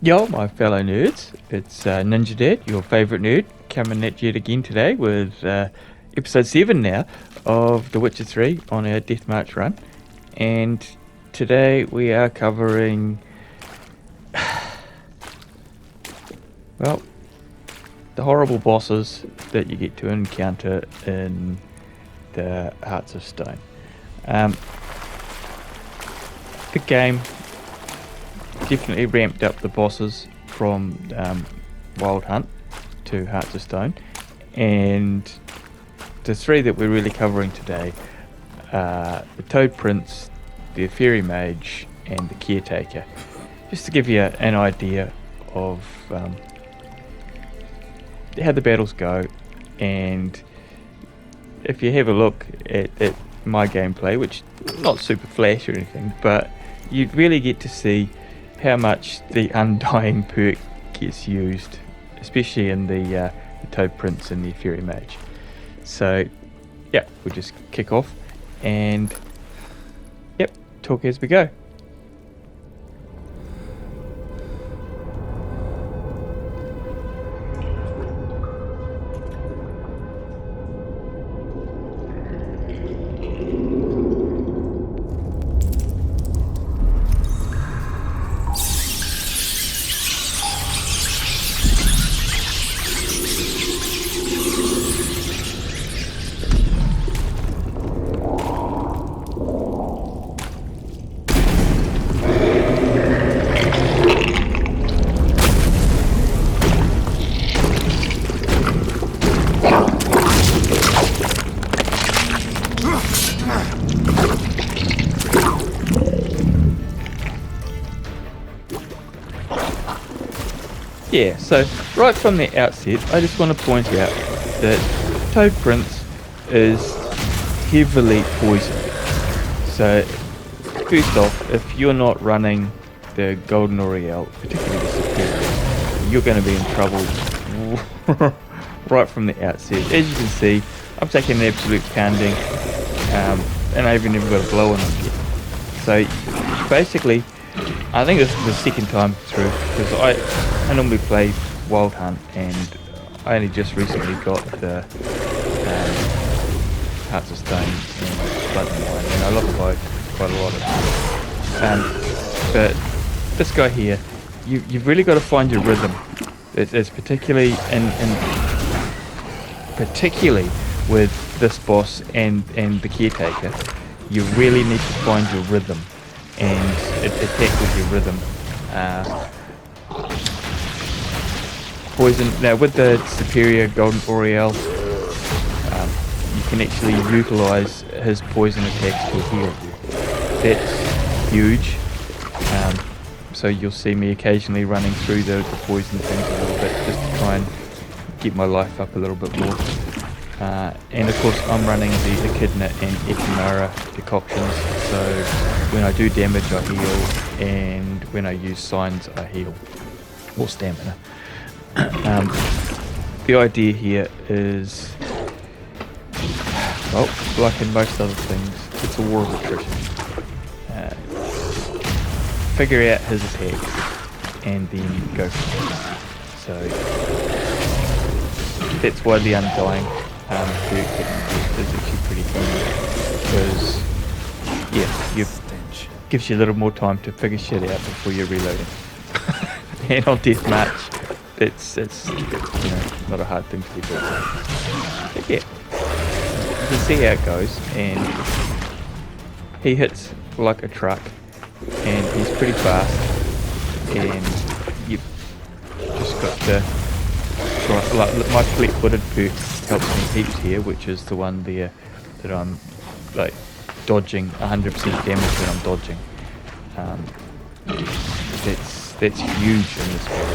Yo, my fellow nerds, it's Ninja Dad, your favourite nerd, coming at you again today with episode 7 now of The Witcher 3 on our Death March run. And today we are covering, well, the horrible bosses that you get to encounter in the Hearts of Stone. The game definitely ramped up the bosses from Wild Hunt to Hearts of Stone, and the three that we're really covering today are the Toad Prince, the Ofieri Mage, and the Caretaker, just to give you an idea of how the battles go. And if you have a look at my gameplay, which not super flash or anything, but you really get to see how much the Undying perk gets used, especially in the Toad Prince and the Ofieri Mage. So, yeah, we'll just kick off and, yep, talk as we go. Yeah, so right from the outset, I just want to point out that Toad Prince is heavily poisoned. So, first off, if you're not running the Golden Oriole, particularly the Superior, you're going to be in trouble right from the outset. As you can see, I'm taking an absolute pounding, and I haven't even got a blow on him yet. So, basically, I think this is the second time through, because I normally play Wild Hunt, and I only just recently got the Hearts of Stone and Blood and Wine, and I love both quite a lot. But this guy here, you've really got to find your rhythm. It's particularly particularly with this boss and the Caretaker, you really need to find your rhythm and attack with your rhythm. Poison. Now with the Superior Golden Oriole, you can actually utilise his poison attacks to heal. That's huge. So you'll see me occasionally running through the poison things a little bit just to try and get my life up a little bit more. And of course I'm running the Echidna and Ephemera decoctions, so when I do damage I heal, and when I use signs I heal, or stamina. The idea here is, well, like in most other things, it's a war of attrition. Figure out his attacks and then go from there. So that's why the Undying perk is actually pretty good, because gives you a little more time to figure shit out before you're reloading. And on Death March, it's not a hard thing to get done. But yeah, you can see how it goes, and he hits like a truck, and he's pretty fast, and you've just got to try. Like my fleet-footed perk helps me heaps here, which is the one there that I'm like dodging 100% damage when I'm dodging. That's huge in this game.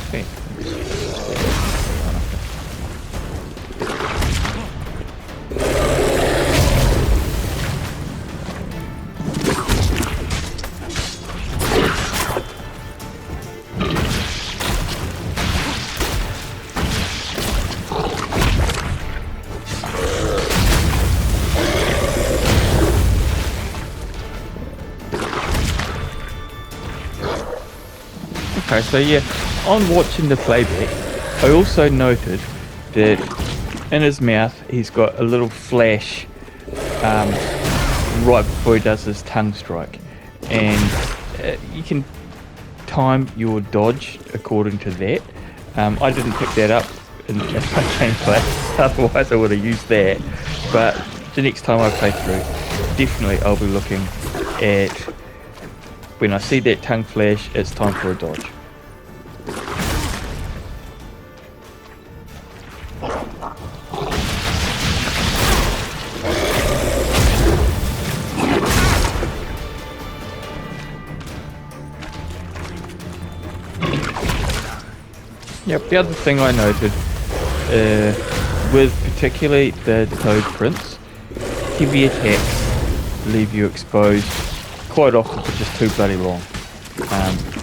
Okay. Okay, so yeah, on watching the playback, I also noted that in his mouth he's got a little flash right before he does his tongue strike, and you can time your dodge according to that. I didn't pick that up in my gameplay, otherwise I would have used that. But the next time I play through, definitely I'll be looking at when I see that tongue flash, it's time for a dodge. Yep, the other thing I noted, with particularly the Toad Prince, heavy attacks leave you exposed quite often for just too bloody long.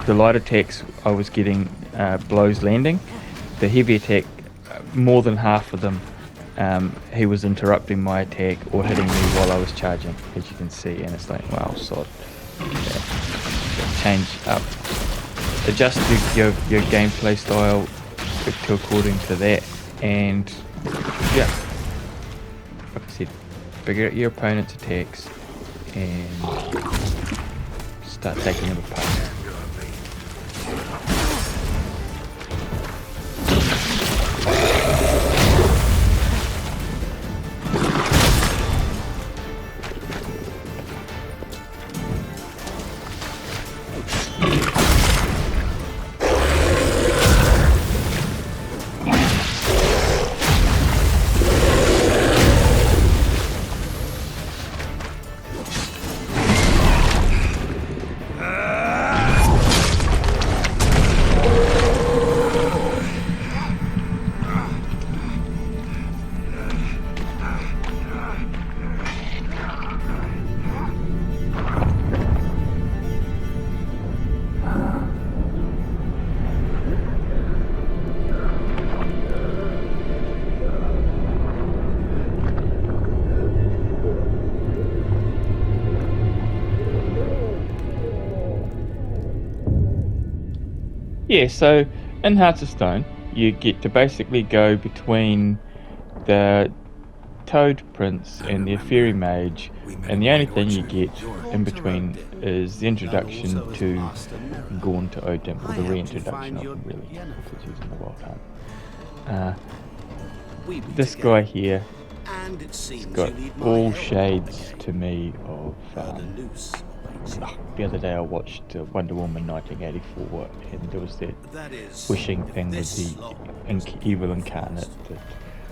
The light attacks I was getting blows landing. The heavy attack, more than half of them, he was interrupting my attack or hitting me while I was charging, as you can see, and it's like, wow, sod. Change up. Adjust your gameplay style to according to that, and yeah, like I said, figure out your opponent's attacks and start taking them apart. Yeah, so in Hearts of Stone, you get to basically go between the Toad Prince and the Ofieri Mage, and the only thing you get in between is the introduction to Gorn to Odin, or the reintroduction of him, really, because he's in the Wild Hunt. This guy here has got all shades to me of the other day I watched Wonder Woman 1984, and there was that wishing thing with the evil incarnate that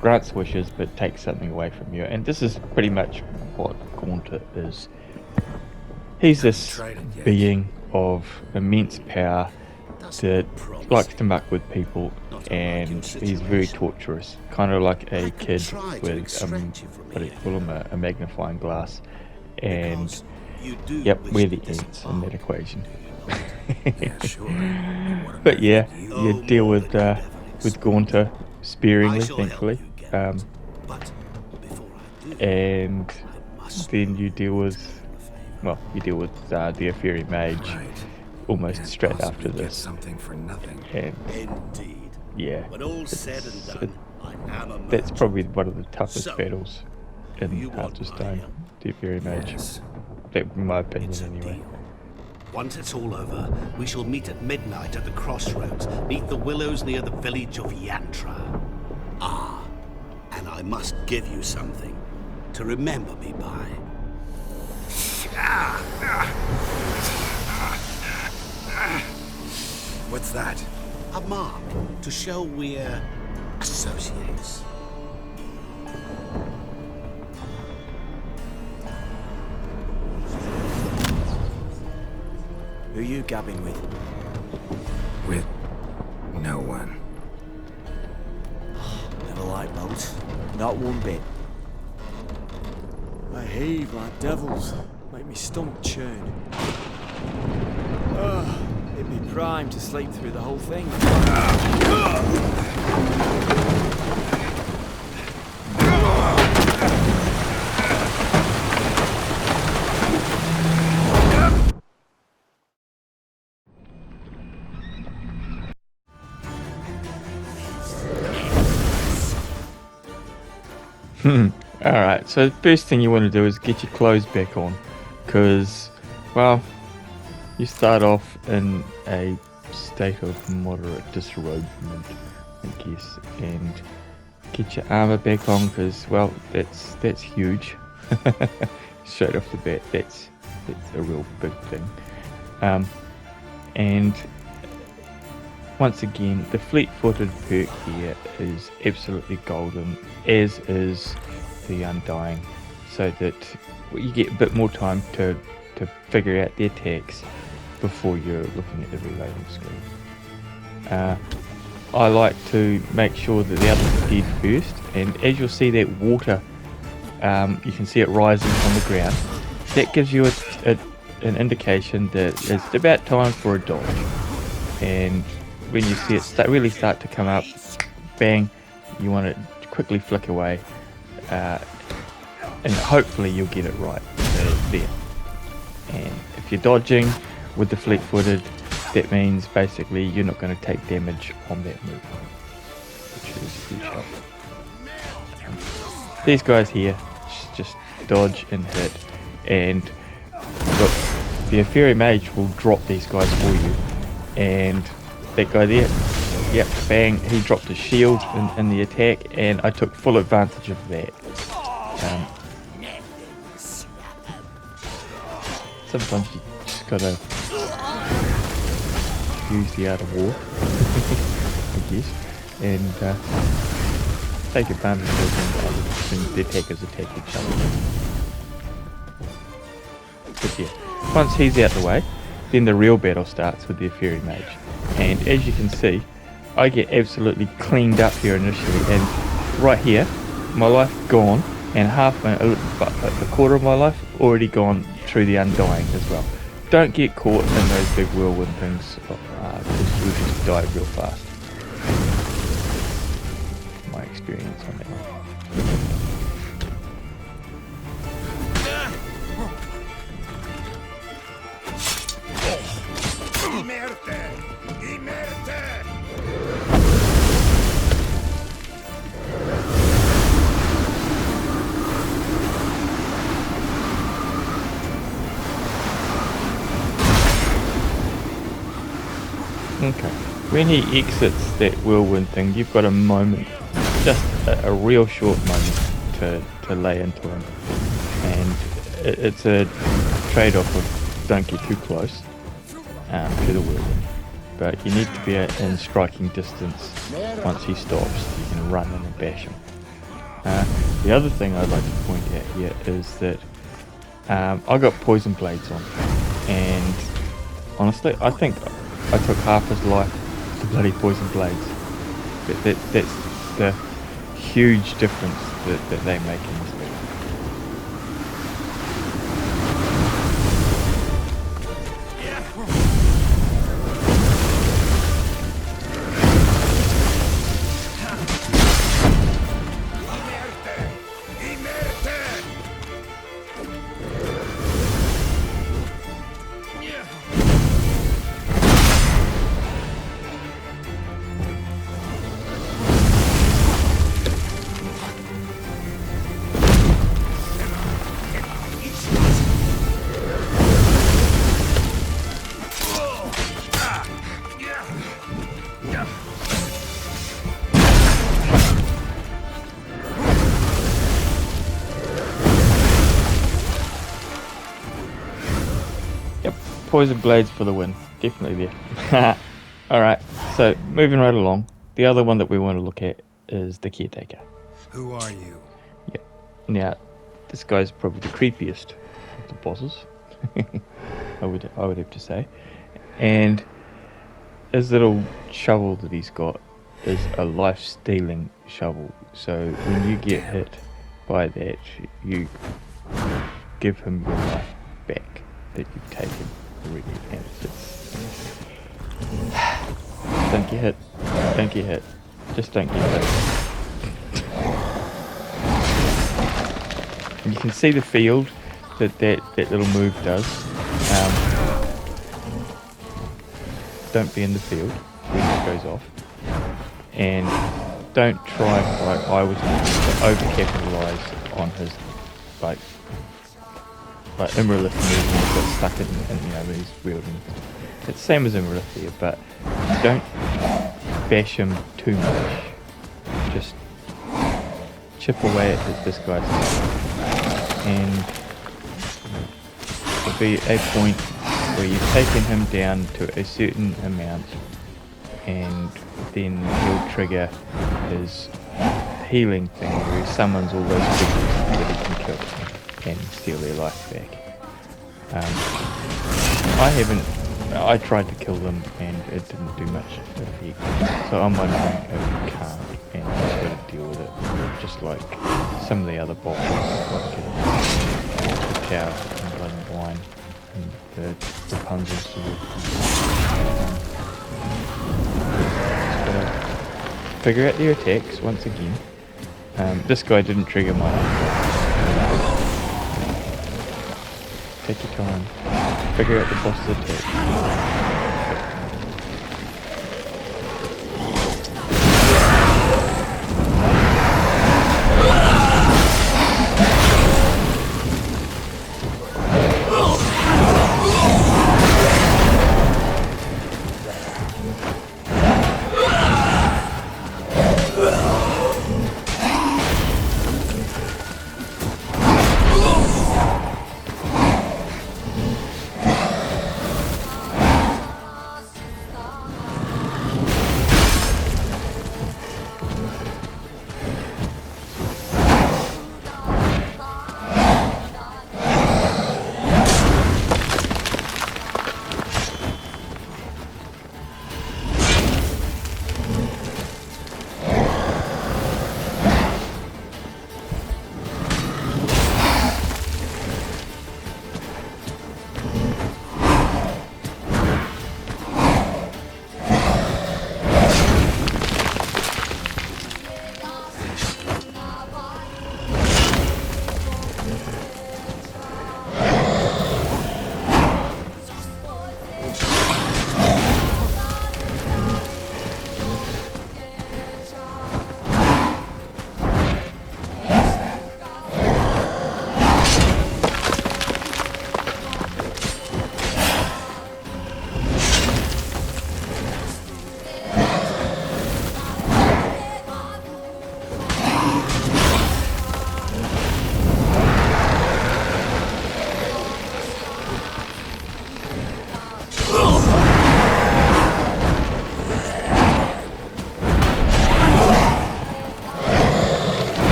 grants wishes but takes something away from you, and this is pretty much what Gauntlet is. He's this being of immense power that likes to muck with people, and he's very torturous, kind of like a kid with what do you call him, a magnifying glass, and yep, we're the ants in that equation. But yeah, you deal with Gaunter sparingly, thankfully, and then you deal with the Ofieri Mage almost straight after this. And yeah, that's probably one of the toughest battles in Hearts of Stone, the Ofieri Mage. In my opinion, anyway. Once it's all over, we shall meet at midnight at the crossroads, beneath the willows near the village of Yantra. Ah, and I must give you something to remember me by. What's that? A mark to show we're associates. Who are you gabbing with? With no one. Never liked boats. Not one bit. They heave like devils. Make me stomach churn. It'd be prime to sleep through the whole thing. Alright, so the first thing you want to do is get your clothes back on, because, well, you start off in a state of moderate disrobement, I guess, and get your armor back on, because, well, that's huge. Straight off the bat, that's a real big thing. And once again, the fleet-footed perk here is absolutely golden, as is the Undying, so that you get a bit more time to figure out the attacks before you're looking at the reloading screen. I like to make sure that the others are dead first, and as you'll see that water, you can see it rising from the ground. That gives you an indication that it's about time for a dodge, and when you see it really start to come up, bang, you want to quickly flick away, and hopefully you'll get it right there. And if you're dodging with the fleet-footed, that means basically you're not going to take damage on that move, which is a huge help. These guys here just dodge and hit, and look, the ofieri mage will drop these guys for you, and that guy there, yep, bang, he dropped his shield in the attack, and I took full advantage of that. Sometimes you just gotta use the art of war, I guess, and take advantage of when the attackers attack each other. But yeah, once he's out the way, then the real battle starts with the ofieri mage. And as you can see, I get absolutely cleaned up here initially, and right here, my life gone, and a quarter of my life already gone through the Undying as well. Don't get caught in those big whirlwind things, because you'll just die real fast. My experience on that one. Okay, when he exits that whirlwind thing, you've got a moment, just a real short moment to lay into him, and it's a trade-off of don't get too close to the whirlwind, but you need to be in striking distance. Once he stops, you can run in and bash him. The other thing I'd like to point out here is that I got poison blades on, and honestly, I think I took half his life to bloody poison blades. That's the huge difference that they make in this game. Poison blades for the win, definitely there. Alright, so moving right along, the other one that we want to look at is the caretaker. Who are you? Yep. Now, this guy's probably the creepiest of the bosses, I would have to say. And his little shovel that he's got is a life-stealing shovel. So when you get hit by that, you give him your life back that you've taken already. And don't get hit. Don't get hit. Just don't get hit. And you can see the field that little move does. Don't be in the field when it goes off. And don't try, like I was to over-capitalize on his, like Imralith movement got stuck in you know, he's wielding. It's the same as Imralith here, but don't bash him too much. Just chip away at this guy's stuff. And there'll be a point where you've taken him down to a certain amount, and then he'll trigger his healing thing where he summons all those creatures that he can kill and steal their life back. I tried to kill them and it didn't do much effect, so I'm wondering if you can't and just got to deal with it, just like some of the other bosses, like the Cow and Blood and Wine and the Rapunzel sword. Just gotta figure out their attacks once again. This guy didn't trigger my take your time. Figure out the boss's attack.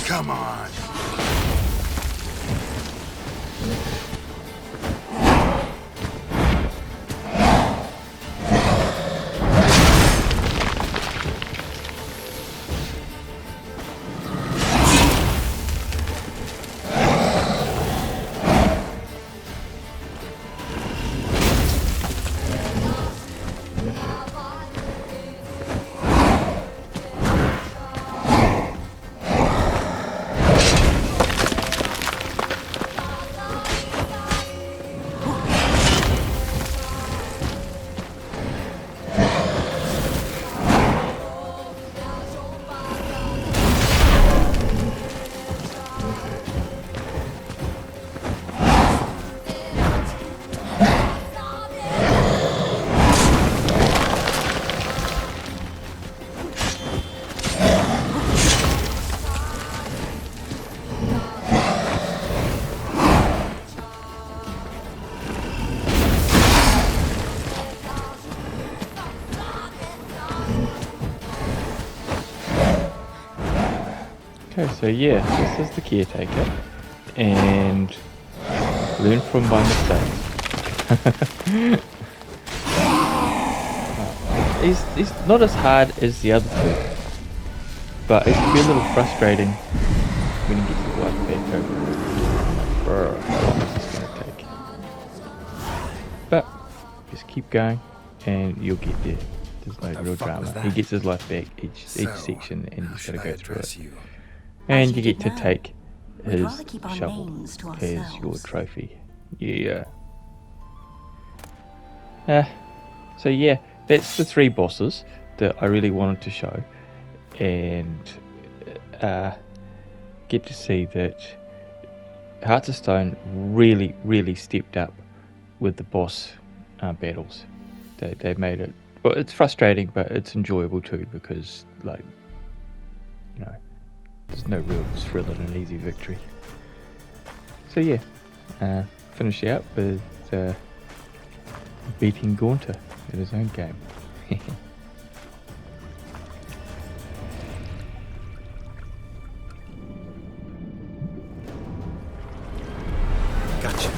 Come on. Okay, so yeah, this is the caretaker, and Learn from my mistakes. He's not as hard as the other two, but it can be a little frustrating when he gets his life back over. How long is this going to take? But just keep going and you'll get there. There's no real drama. He gets his life back each section and he's got to go through it. And you get to take his shovel as your trophy. Yeah. So yeah, that's the 3 bosses that I really wanted to show, and get to see that Hearts of Stone really stepped up with the boss battles. They made it. Well, it's frustrating, but it's enjoyable too because, like, you know, there's no real thrill in an easy victory. So yeah, finish out with beating Gaunter at his own game. Gotcha.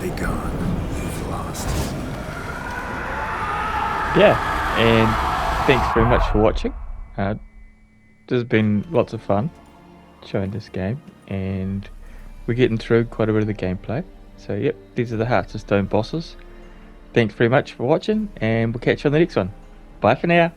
Be gone. You've lost. Yeah, and thanks very much for watching. There's been lots of fun showing this game, and we're getting through quite a bit of the gameplay. So yep, these are the Hearts of Stone bosses. Thanks very much for watching, and we'll catch you on the next one. Bye for now.